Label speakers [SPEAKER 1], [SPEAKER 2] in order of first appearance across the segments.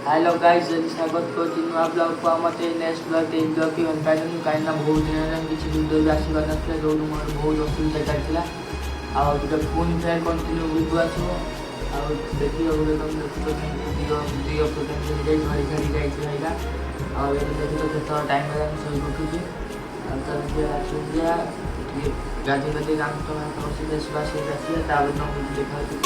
[SPEAKER 1] Hello guys, स्वागत କରୁଛି ନୂଆ ବ୍ଲଗ୍କୁ। ଆମ ନେକ୍ସଟ ବ୍ଲଗ୍ ଏଇ ବ୍ଲଗ୍ଟି ହୋଇପାରିଲୁନି କାହିଁକିନା ବହୁତ ଦିନ ହେଲାଣି କିଛି ଭିଡ଼ିଓ ବି ଆସିପାରିନଥିଲା, ଯେଉଁଠୁ ମୋର ବହୁତ ଅସୁବିଧା ଚାଲିଥିଲା। ଆଉ ଗୋଟେ ପୁଣି ଫେର୍ କଣ୍ଟିନ୍ୟୁ ଭିଡ଼ିଓ ଆସିବ। ଆଉ ଦେଖିବାକୁ ତମେ ଦେଖୁଛ ଦିଅ ପର୍ଯ୍ୟନ୍ତ ଝଡ଼ି ଝଡ଼ି ଯାଇଛି ଭାଇଟା। ଆଉ ଏବେ ଦେଖୁଛ କେତେବେଳେ ଟାଇମ୍ ହେଲାଣି ଶୋଇ ଉଠୁଛି। ଆଉ ତାହେଲେ ଟିକେ ଆସିବା ଟିକେ ଗାଧୋଇ କାମ ତମେ ବସି ଆସିବା ତାପରେ ତମକୁ ଦେଖାଉଛି।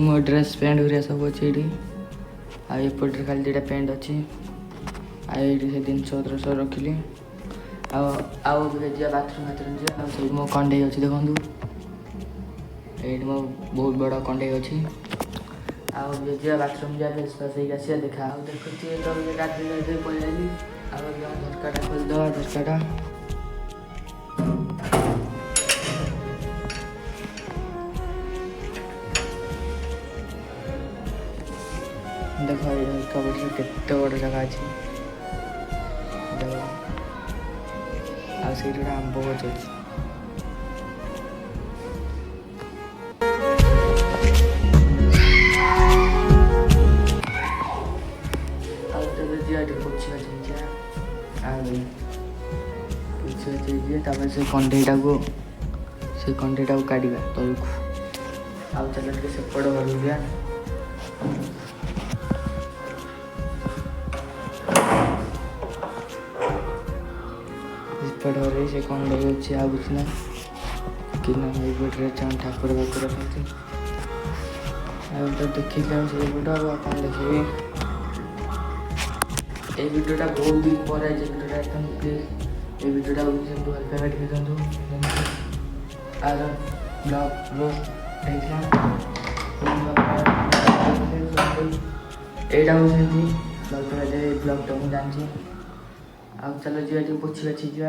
[SPEAKER 1] मो ड्रेस पैंट गुरिया सब अच्छे ये आईपटे खाली दुटा पैंट अच्छी आई से जिन सब रखिली जा बाथरूम जा मो कंडे अच्छी देखूँ ये मो बहुत बड़ा कंडे अच्छी जा बाथरूम जा फेस फास आसिया देखा देखुची गाधे पलि झटकाटा खोलदे झटकाटा देख कबड्डी केते बड़ जगह अच्छी देख आंब गच अच्छी से कंडेटा को काढ़ा तलू आउ चल सेपट घर गया पढ़े से कंडे अच्छे आ कुछ ना कि पटे ठाकुर बाकुर रखती तो देखिए से भिडियो कौन देखिए ये भिडियोटा बहुत दिन पर भिडियोटा एकदम प्लीज ये भिडियोटा भल पाइबा टे दिखाँ आर ब्लग रोस्ट यहाँ भल पाइबा ब्लगटा मुझे जानी अब चलो जी पोछी बाछी जा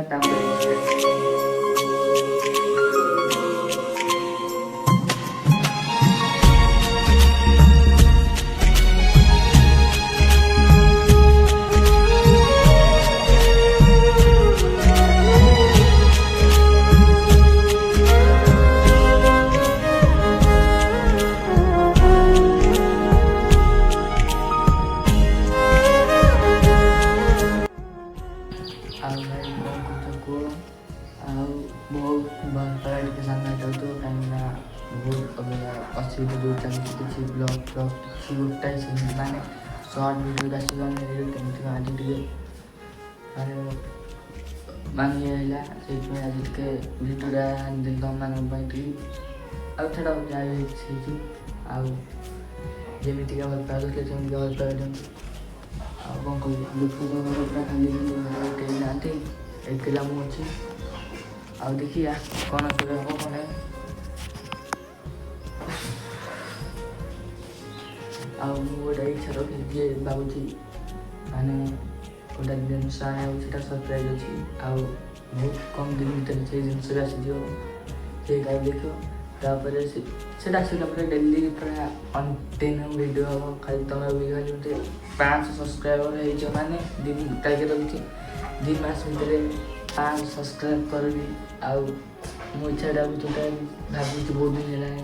[SPEAKER 1] ଆଉ ଭାଇ କ'ଣ କହୁଛ କୁହ। ଆଉ ବହୁତ ଭଲ ପାଇବା ଟିକେ ସାମ୍ନା ଯାଉଥିବ କାହିଁକିନା ବହୁତ ଅସୁବିଧା ଯେଉଁ ଚାଲିଛି କିଛି ବ୍ଲଗ୍ କିଛି ଗୋଟାଏ ସେମିତି ମାନେ ସର୍ଟ ଭିଡ଼ିଓ ଆସିବନି କେମିତି ଆଜି ଟିକେ ମାନେ ଇଏ ହେଲା ସେଇଥିପାଇଁ ଆଜି ଟିକେ ଭିଡ଼ିଓଟା ଆଣିଦେଲି ତମମାନଙ୍କ ପାଇଁ ଟିକେ ଆଉ ଛାଡ଼ ଯାହା ହେଇଛି ଆଉ ଯେମିତିକା ଭଲ ପାଉଥିଲେ ସେମିତିକା ଭଲ ପାଇବା ଦିଅନ୍ତୁ। ଆଉ କ'ଣ କହିବି ଦୁଃଖ ଘର ପୁରା ଖାଲି ଘର କେହି ନାହାନ୍ତି ଏକଲା ମୁଁ ଅଛି। ଆଉ ଦେଖିବା କ'ଣ କେବେ ହେବ କ'ଣ ନାହିଁ। ଆଉ ମୁଁ ଗୋଟେ ଇଚ୍ଛା ରଖିଛି ଯିଏ ଭାବୁଛି ମାନେ ଗୋଟେ ଜିନିଷ ଆଣିବାକୁ ସେଇଟା ସରପ୍ରାଇଜ୍ ଅଛି ଆଉ ବହୁତ କମ୍ ଦିନ ଭିତରେ ସେଇ ଜିନିଷଟା ଆସିଯିବ ସେଇଟା ଦେଖିବ। ତାପରେ ସେଇଟା ଆସିଲା ପରେ ଡେଲି ପୁରା କଣ୍ଟିନ୍ୟୁ ଭିଡ଼ିଓ ହେବ ଖାଲି ତୁମେ ବି ଖାଲି ମୋତେ 500 ସବସ୍କ୍ରାଇବର୍ ହେଇଛ ମାନେ ଦିନ ଟାର୍ଗେଟ୍ ରଖିଛି 2 ମାସ ଭିତରେ 500 ସବସ୍କ୍ରାଇବ୍ କରିବି। ଆଉ ମୋ ଇଚ୍ଛାଟା ବି ଯେଉଁଟା ଭାବୁଛି ବହୁତ ଦିନ ହେଲାଣି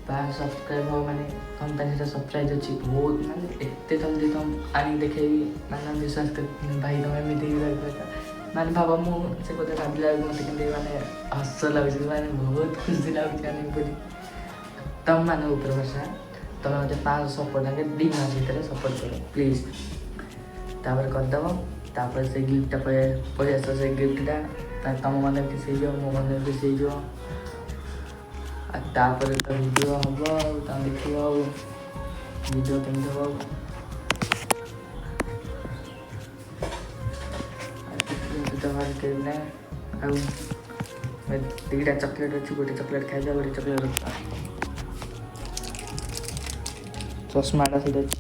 [SPEAKER 1] 500 ସବସ୍କ୍ରାଇବ୍ ହେବ ମାନେ ତୁମ ପାଇଁ ସେଇଟା ସରପ୍ରାଇଜ୍ ଅଛି ବହୁତ ମାନେ ଏତେ ଜଲ୍ଦି ତୁମ ଆଣିକି ଦେଖେଇବି ମାନେ ବିଶ୍ୱାସ କରି ଭାଇ ତୁମେ ଏମିତି ମାନେ ଭାବ ମୁଁ ସେ କଥା ଭାବିଲା ବେଳକୁ ମୋତେ କେମିତି ମାନେ ହସ ଲାଗୁଛି ମାନେ ବହୁତ ଖୁସି ଲାଗୁଛି ମାନେ ବୋଲି ତୁମମାନଙ୍କ ଉପରେ ଭରସା ତୁମେ ମୋତେ 500 ସପୋର୍ଟ ଆଗେ 2 ମାସ ଭିତରେ ସପୋର୍ଟ କର ପ୍ଲିଜ୍। ତାପରେ କରିଦେବ ତାପରେ ସେ ଗିଫ୍ଟଟା ପଳେଇ ଆସିବ ସେ ଗିଫ୍ଟଟା ତୁମ ମନେ ଖୁସି ହେଇଯିବ ମୋ ମନେ ଖୁସି ହେଇଯିବ। ଆଉ ତାପରେ ତ ଭିଡ଼ିଓ ହେବ ଆଉ ତମେ ଦେଖିବ ଆଉ ଭିଡ଼ିଓ କେମିତି ହେବ ନାହିଁ। ଆଉ 2ଟା ଚକୋଲେଟ୍ ଅଛି ଗୋଟେ ଚକୋଲେଟ୍ ଖାଇଦେବା ଗୋଟେ ଚକୋଲେଟ୍ ରଖିବା ଚଷମାଟା ସେଇଟା ଅଛି।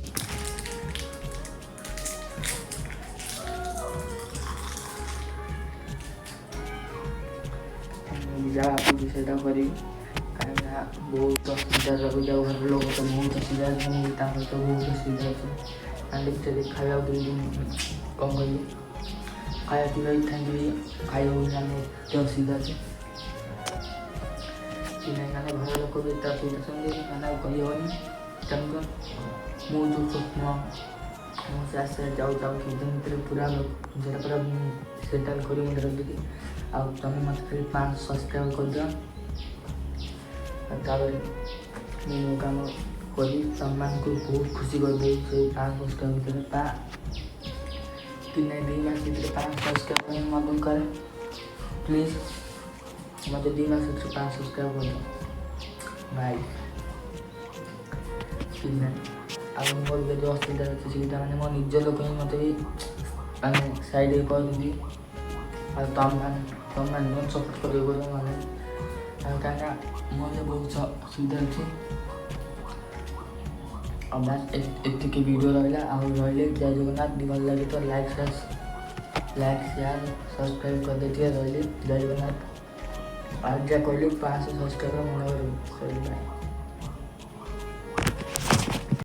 [SPEAKER 1] ଯାହା ଭାବୁଛି ସେଇଟା କରିବି କାହିଁକିନା ବହୁତ ଅସୁବିଧା ରହୁଛି ଆଉ ଘର ଲୋକ ତ ବହୁତ ଅସୁବିଧା ଅଛି ମୁଁ ତାଙ୍କର ତ ବହୁତ ଅସୁବିଧା ଅଛି କାଲି ଭିତରେ ଖାଇବାକୁ ଦେବି କ'ଣ କରିବି ଖାଇବା ପିଇବା ଇଥାନ୍ତି ଖାଇବାକୁ ଆମେ ଏତେ ଅସୁବିଧା ଅଛି କି ନାହିଁ ମାନେ ଘର ଲୋକ ବି ଏତେ ଅସୁବିଧା ଅଛନ୍ତି ମାନେ ଆଉ କହିହେବନି। ତେଣୁ ମୁଁ ଯେଉଁ ସ୍ୱପ୍ନ ମୁଁ ସେ ଆଶା ଯାଉଛି କିଛି ଦିନ ଭିତରେ ପୁରା ସେଇଟା ପୁରା ସେଟଲ୍ କରି ମୋତେ ରଖିକି ଆଉ ତୁମେ ମୋତେ ଖାଲି 500 ସବସ୍କ୍ରାଇବ୍ କରିଦିଅ ତାପରେ ମୁଁ ମୋ କାମ କରି ତୁମମାନଙ୍କୁ ବହୁତ ଖୁସି କରିଦେବି ସେଇ 500 ସବସ୍କ୍ରାଇବ୍ ଭିତରେ 2 ମାସ ଭିତରେ 500 ସବସ୍କ୍ରାଇବ୍ ପାଇଁ ମଧ୍ୟ କରେ ପ୍ଲିଜ୍ ମୋତେ 2 ମାସ ଭିତରେ 500 ସବସ୍କ୍ରାଇବ୍ କରିଦିଅ ଭାଇ ଠିକ୍ ନାହିଁ। ଆଉ ମୋର ଯଦି ଅସୁବିଧା ଅଛି ସେଇଟା ମାନେ ମୋ ନିଜ ଲୋକ ହିଁ ମୋତେ ବି ମାନେ ସାଇଡ଼୍ ହେଇ କହିଦିଅନ୍ତି ଆଉ ତୁମମାନେ ମୋତେ ସପୋର୍ଟ କରିବ ମାନେ ଆଉ କାହିଁକିନା ମୋର ବହୁତ ଅସୁବିଧା ଅଛି। ଆଉ ବାସ୍ ଏତିକି ଭିଡ଼ିଓ ରହିଲା ଆଉ ରହିଲେ ଜୟ ଜଗନ୍ନାଥ ଭଲ ଲାଗେ ତ ଲାଇକ୍ ସେୟାର ସବସ୍କ୍ରାଇବ୍ କରିଦେଇଥିବେ ରହିଲେ ଜୟ ଜଗନ୍ନାଥ। ଆଉ ଯାହା କହିଲେ 500 ସବସ୍କ୍ରାଇବର୍ ମନେ କରିବି।